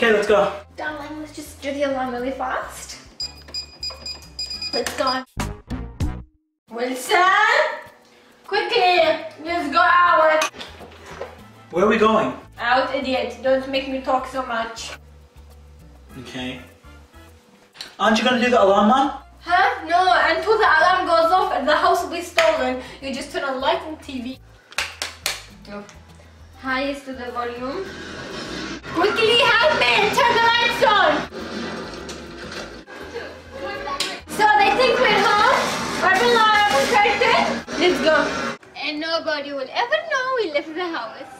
Okay, let's go. Darling, let's just do the alarm really fast. Let's go. Wilson! Quickly! Let's go out! Where are we going? Out, idiot. Don't make me talk so much. Okay. Aren't you gonna do the alarm, Mom? Huh? No, until the alarm goes off, the house will be stolen. You just turn on light and TV. No. Highest to the volume. Quickly help me! Turn the lights on! So they think we're home? Open the curtain. Let's go. And nobody will ever know we left the house.